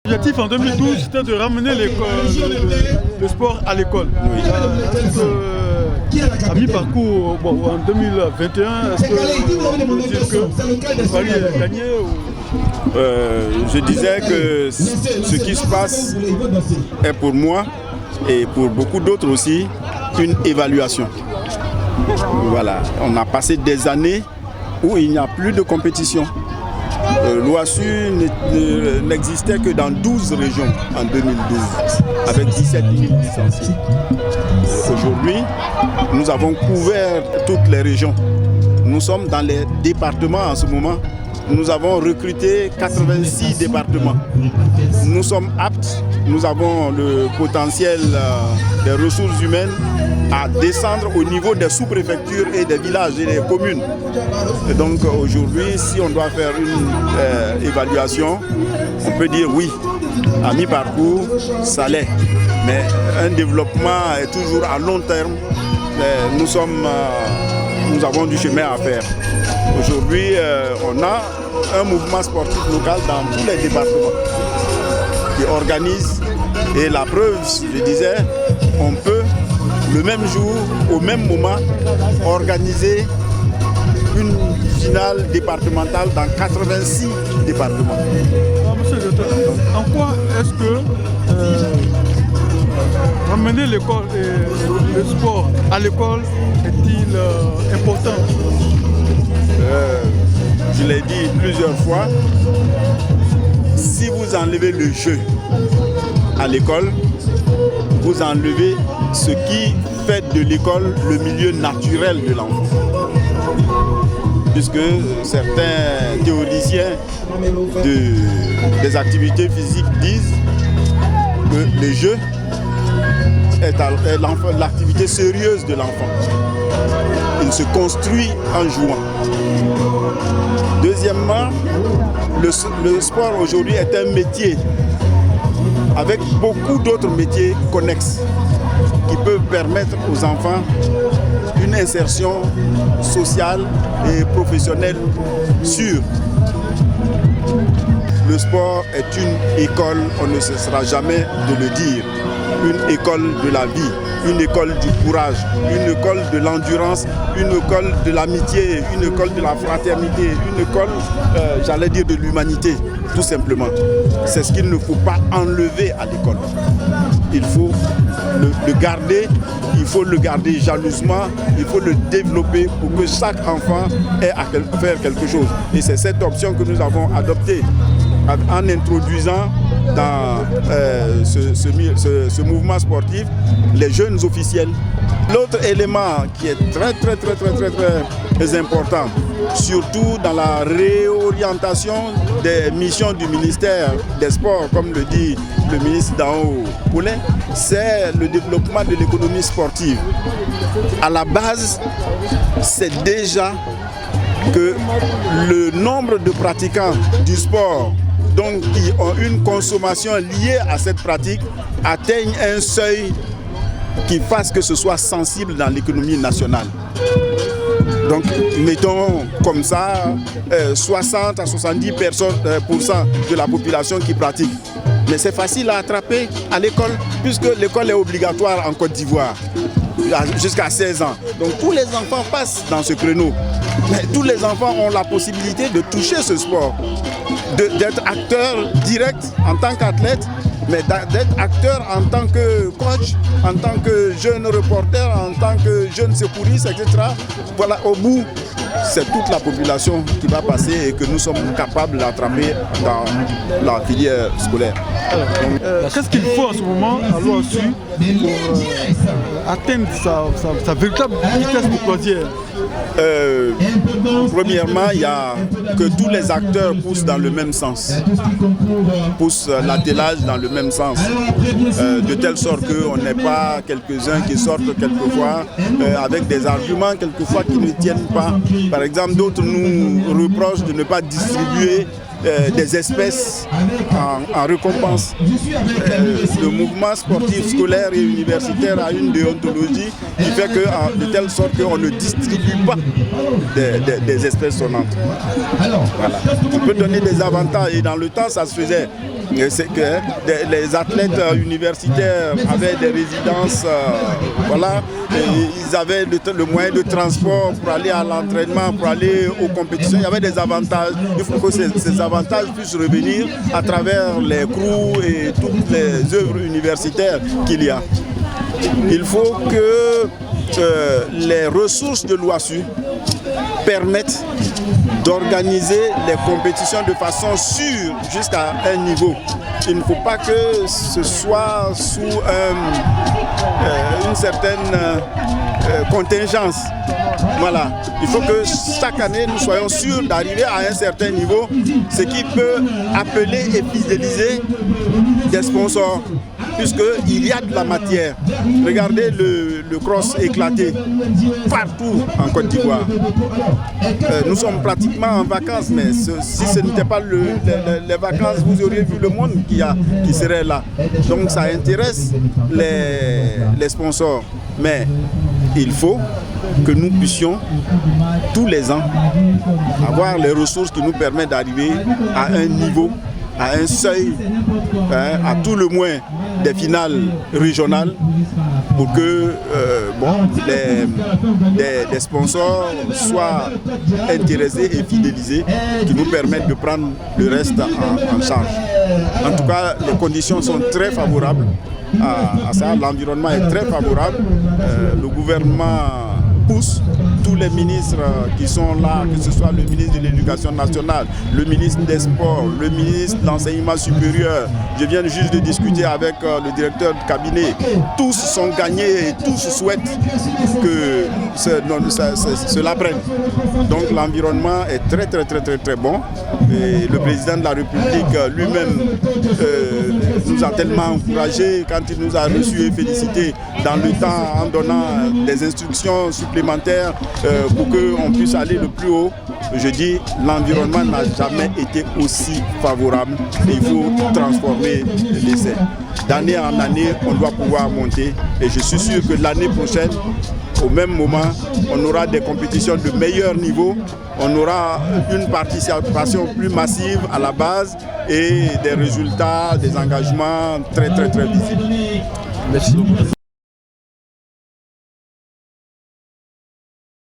L'objectif en 2012, c'était de ramener le sport à l'école. À mi-parcours, en 2021, est-ce que vous dire que le pari est gagné Je disais que ce qui se passe est pour moi et pour beaucoup d'autres aussi une évaluation. Voilà, on a passé des années où il n'y a plus de compétition. L'OASU n'existait que dans 12 régions en 2012, avec 17 000 licenciés. Aujourd'hui, nous avons couvert toutes les régions. Nous sommes dans les départements en ce moment. Nous avons recruté 86 départements. Nous sommes aptes, nous avons le potentiel des ressources humaines à descendre au niveau des sous-préfectures et des villages et des communes. Et donc aujourd'hui, si on doit faire une évaluation, on peut dire oui, à mi-parcours, ça l'est. Mais un développement est toujours à long terme. Nous avons du chemin à faire. Aujourd'hui, on a un mouvement sportif local dans tous les départements qui organise. Et la preuve, je disais, on peut le même jour, au même moment, organiser une finale départementale dans 86 départements. Monsieur le docteur, en quoi est-ce que ramener l'école et le sport à l'école est-il important? Je l'ai dit plusieurs fois, si vous enlevez le jeu à l'école, vous enlevez ce qui fait de l'école le milieu naturel de l'enfant. Puisque certains théoriciens des activités physiques disent que le jeu est l'activité sérieuse de l'enfant. Il se construit en jouant. Deuxièmement, le sport aujourd'hui est un métier avec beaucoup d'autres métiers connexes qui peuvent permettre aux enfants une insertion sociale et professionnelle sûre. Le sport est une école, on ne cessera jamais de le dire, une école de la vie, une école du courage, une école de l'endurance, une école de l'amitié, une école de la fraternité, une école, j'allais dire, de l'humanité, tout simplement. C'est ce qu'il ne faut pas enlever à l'école. Il faut le garder, il faut le garder jalousement, il faut le développer pour que chaque enfant ait à faire quelque chose. Et c'est cette option que nous avons adoptée en introduisant dans ce mouvement sportif les jeunes officiels. L'autre élément qui est très important, surtout dans la réorientation des missions du ministère des Sports, comme le dit le ministre Dao Poulet, c'est le développement de l'économie sportive. À la base, c'est déjà que le nombre de pratiquants du sport donc qui ont une consommation liée à cette pratique atteigne un seuil qui fasse que ce soit sensible dans l'économie nationale. Donc mettons comme ça 60 à 70% de la population qui pratique. Mais c'est facile à attraper à l'école puisque l'école est obligatoire en Côte d'Ivoire jusqu'à 16 ans. Donc tous les enfants passent dans ce créneau. Mais tous les enfants ont la possibilité de toucher ce sport, d'être acteur direct en tant qu'athlète, mais d'être acteur en tant que coach, en tant que jeune reporter, en tant que jeune secouriste, etc. Voilà, au bout, c'est toute la population qui va passer et que nous sommes capables d'attraper dans la filière scolaire. Qu'est-ce qu'il faut en ce moment à l'OASU pour atteindre sa véritable vitesse de croisière? Premièrement, il y a que tous les acteurs poussent dans le même sens, poussent l'attelage dans le même sens, de telle sorte qu'on n'ait pas quelques-uns qui sortent quelquefois avec des arguments quelquefois qui ne tiennent pas. Par exemple, d'autres nous reprochent de ne pas distribuer des espèces en récompense. Le mouvement sportif scolaire et universitaire a une déontologie qui fait que, de telle sorte qu'on ne distribue pas des espèces sonnantes. Voilà. On peut donner des avantages et dans le temps ça se faisait. c'est que les athlètes universitaires avaient des résidences, voilà, et ils avaient le moyen de transport pour aller à l'entraînement, pour aller aux compétitions. Il y avait des avantages. Il faut que ces avantages puissent revenir à travers les crews et toutes les œuvres universitaires qu'il y a. Il faut que les ressources de l'OASU permettent d'organiser les compétitions de façon sûre jusqu'à un niveau. Il ne faut pas que ce soit sous une certaine contingence. Voilà. Il faut que chaque année nous soyons sûrs d'arriver à un certain niveau, ce qui peut appeler et fidéliser des sponsors, puisqu'il y a de la matière. Regardez le cross éclaté partout en Côte d'Ivoire. Nous sommes pratiquement en vacances, mais si ce n'était pas les vacances, vous auriez vu le monde qui serait là. Donc ça intéresse les sponsors. Mais il faut que nous puissions tous les ans avoir les ressources qui nous permettent d'arriver à un niveau, à un seuil, à tout le moins des finales régionales, pour que des sponsors soient intéressés et fidélisés, qui nous permettent de prendre le reste en charge. En tout cas, les conditions sont très favorables à ça, l'environnement est très favorable, le gouvernement pousse tous les ministres qui sont là, que ce soit le ministre de l'Éducation nationale, le ministre des Sports, le ministre de l'Enseignement supérieur. Je viens juste de discuter avec le directeur de cabinet. Tous sont gagnés et tous souhaitent que cela prenne. Donc l'environnement est très très très très très bon. Et le président de la République lui-même nous a tellement encouragés quand il nous a reçus et félicités dans le temps en donnant des instructions supplémentaires pour qu'on puisse aller le plus haut. Je dis, l'environnement n'a jamais été aussi favorable et il faut transformer l'essai. D'année en année, on doit pouvoir monter et je suis sûr que l'année prochaine, au même moment, on aura des compétitions de meilleur niveau, on aura une participation plus massive à la base et des résultats, des engagements très très très visibles. Merci.